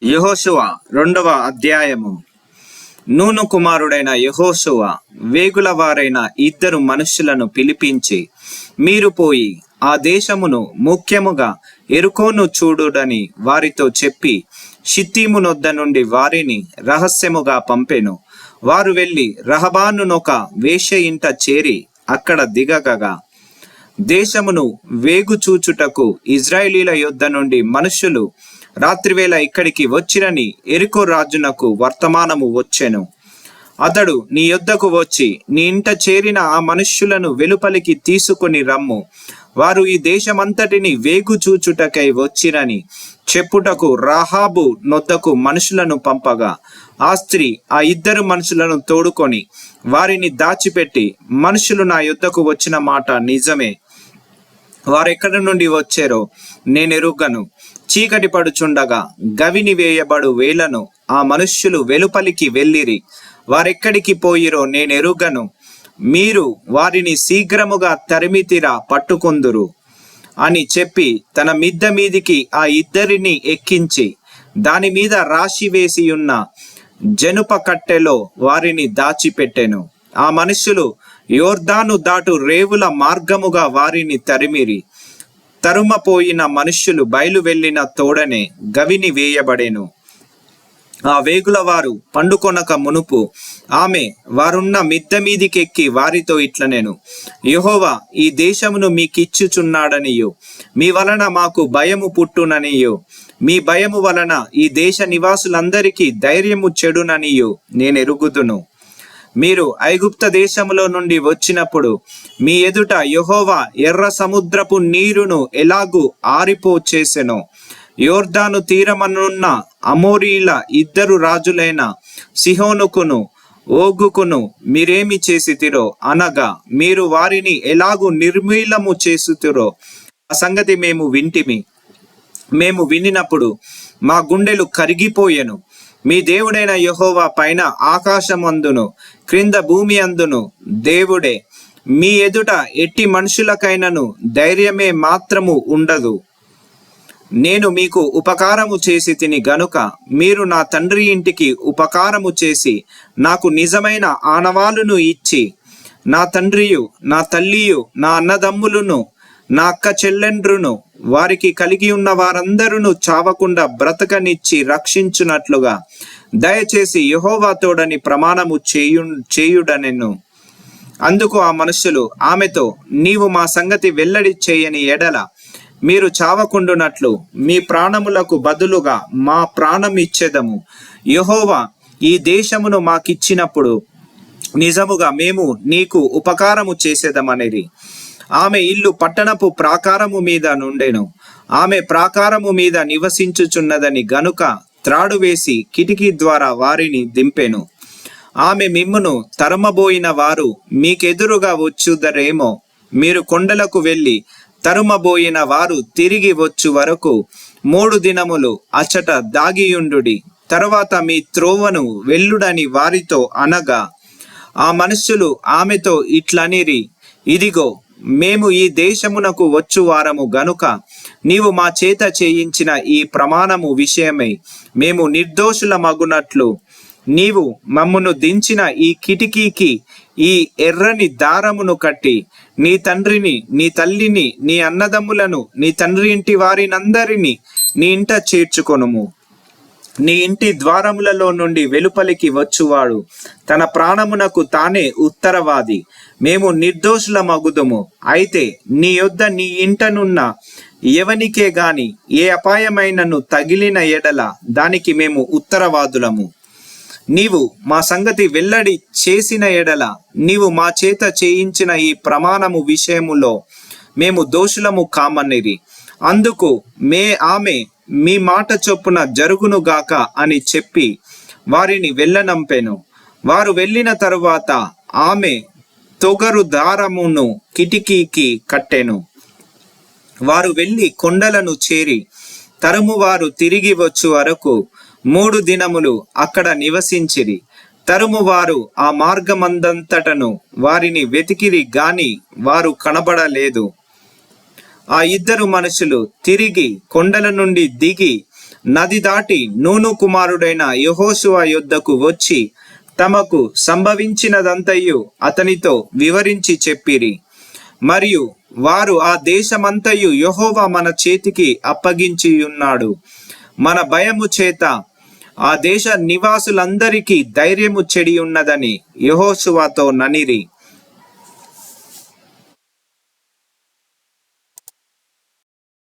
యెహోషువ 2వ అధ్యాయము. నూను కుమారుడైన యెహోషువ వేగుల వారైన 2 మనుష్యులను పిలిపించి, మీరు పోయి ఆ దేశమును ముఖ్యముగా ఎరుకోను చూడుడని వారితో చెప్పి, షిత్తీము నొద్ద నుండి వారిని రహస్యముగా పంపెను. వారు వెళ్ళి రహబానునొక వేశ్య ఇంట చేరి అక్కడ దిగగగా, దేశమును వేగుచూచుటకు ఇజ్రాయేలీల యొద్ద నుండి మనుష్యులు రాత్రివేళ ఇక్కడికి వచ్చిరని ఎరికో రాజునకు వర్తమానము వచ్చెను. అతడు నీ యొద్దకు వచ్చి, నీ ఇంట చేరిన ఆ మనుష్యులను వెలుపలికి తీసుకొని రమ్ము, వారు ఈ దేశమంతటిని వేగుచూచుటకై వచ్చిరని చెప్పుటకు రాహాబు నొద్దకు మనుషులను పంపగా, ఆ స్త్రీ ఆ 2 మనుషులను తోడుకొని వారిని దాచిపెట్టి, మనుషులు నా యొద్దకు వచ్చిన మాట నిజమే, వారెక్కడి నుండి వచ్చారో నేనెరుగను. చీకటి పడుచుండగా గవిని వేయబడు వేళను ఆ మనుష్యులు వెలుపలికి వెళ్ళిరి, వారెక్కడికి పోయిరో నేనెరుగను. మీరు వారిని శీఘ్రముగా తరిమితిరా పట్టుకొందురు అని చెప్పి తన మిద్దె మీదికి ఆ 2 ఎక్కించి దాని మీద రాశి వేసి ఉన్న జనుప కట్టెలో వారిని దాచిపెట్టెను. ఆ మనుష్యులు యోర్దాను దాటు రేవుల మార్గముగా వారిని తరిమిరి. తరుమపోయిన మనుష్యులు బయలు వెళ్ళిన తోడనే గవిని వేయబడెను. ఆ వేగుల వారు పండుకొనక మునుపు ఆమె వారున్న మిద్దె మీదికెక్కి వారితో ఇట్లనెను, యెహోవా ఈ దేశమును మీకిచ్చుచున్నాడనియు, మీ వలన మాకు భయము పుట్టుననియు, మీ భయము వలన ఈ దేశ నివాసులందరికీ ధైర్యము చెడుననియు నేనెరుగుదును. మీరు ఐగుప్త దేశములో నుండి వచ్చినప్పుడు మీ ఎదుట యెహోవా ఎర్ర సముద్రపు నీరును ఎలాగూ ఆరిపోచేసెనో, యోర్దాను తీరమనున్న అమోరీల 2 రాజులైన సిహోనుకును ఓగుకును మీరేమి చేసితిరో, అనగా మీరు వారిని ఎలాగూ నిర్మూలము చేసితిరో ఆ సంగతి మేము వింటిమి. మేము వినినప్పుడు మా గుండెలు కరిగిపోయెను. మీ దేవుడైన యెహోవా పైన ఆకాశమందును క్రింద భూమి అందును దేవుడే. మీ ఎదుట ఎట్టి మనుషులకైనను ధైర్యమే మాత్రము ఉండదు. నేను మీకు ఉపకారము చేసి తిని గనుక మీరు నా తండ్రి ఇంటికి ఉపకారము చేసి నాకు నిజమైన ఆనవాలును ఇచ్చి, నా తండ్రియు నా తల్లియు నా అన్నదమ్ములను నా అక్క చెల్లెండ్రును వారికి కలిగి ఉన్న వారందరూ చావకుండా బ్రతకనిచ్చి రక్షించునట్లుగా దయచేసి యెహోవా తోడని ప్రమాణము చేయుడనెను. అందుకు ఆ మనుష్యులు ఆమెతో, నీవు మా సంగతి వెల్లడి చేయని ఎడల మీరు చావకుండునట్లు మీ ప్రాణములకు బదులుగా మా ప్రాణం ఇచ్చేదము. యెహోవా ఈ దేశమును మాకిచ్చినప్పుడు నిజముగా మేము నీకు ఉపకారము చేసేదమనిరి. ఆమె ఇల్లు పట్టణపు ప్రాకారము మీద నుండెను. ఆమె ప్రాకారము మీద నివసించుచున్నదని గనుక త్రాడు వేసి కిటికీ ద్వారా వారిని దింపెను. ఆమె మిమ్మును తరుమబోయిన వారు మీకెదురుగా వచ్చుదరేమో, మీరు కొండలకు వెళ్ళి తరుమబోయిన వారు తిరిగి వచ్చు వరకు 3 దినములు అచ్చట దాగియుండుడి, తరువాత మీ త్రోవను వెళ్ళుడని వారితో అనగా, ఆ మనుష్యులు ఆమెతో ఇట్లనిరి, ఇదిగో మేము ఈ దేశమునకు వచ్చు వారము గనుక నీవు మా చేత చేయించిన ఈ ప్రమాణము విషయమై మేము నిర్దోషులమగునట్లు నీవు మమ్మును దించిన ఈ కిటికీకి ఈ ఎర్రని దారమును కట్టి నీ తండ్రిని నీ తల్లిని నీ అన్నదమ్ములను నీ తండ్రి ఇంటి వారినందరినీ నీ ఇంట చేర్చుకొనుము. నీ ఇంటి ద్వారములలో నుండి వెలుపలికి వచ్చువాడు తన ప్రాణమునకు తానే ఉత్తరవాది. మేము నిర్దోషులమగుదుము. అయితే నీ యొద్ద నీ ఇంటనున్న ఎవనికే గాని ఏ అపాయమైనను తగిలిన ఎడల దానికి మేము ఉత్తరవాదులము. నీవు మా సంగతి వెల్లడి చేసిన ఎడల నీవు మా చేత చేయించిన ఈ ప్రమాణము విషయములో మేము దోషులము కామనిరి. అందుకు ఆమె మీ మాట చొప్పున జరుగునుగాక అని చెప్పి వారిని వెళ్ళనంపెను. వారు వెళ్ళిన తరువాత ఆమె తొగరు దారమును కిటికీకి కట్టెను. వారు వెళ్ళి కొండలను చేరి తరుమువారు తిరిగి వచ్చు వరకు 3 దినములు అక్కడ నివసించిరి. తరుమువారు ఆ మార్గమందంతటను వారిని వెతికిరి గాని వారు కనబడలేదు. ఆ 2 మనుషులు తిరిగి కొండల నుండి దిగి నది దాటి నూను కుమారుడైన యెహోషువ యొద్దకు వచ్చి తమకు సంభవించినదంతయు అతనితో వివరించి చెప్పిరి. మరియు వారు ఆ దేశమంతయు యెహోవా మన చేతికి అప్పగించి ఉన్నాడు, మన భయము చేత ఆ దేశ నివాసులందరికీ ధైర్యము చెడి ఉన్నదని యెహోషువతో ననిరి.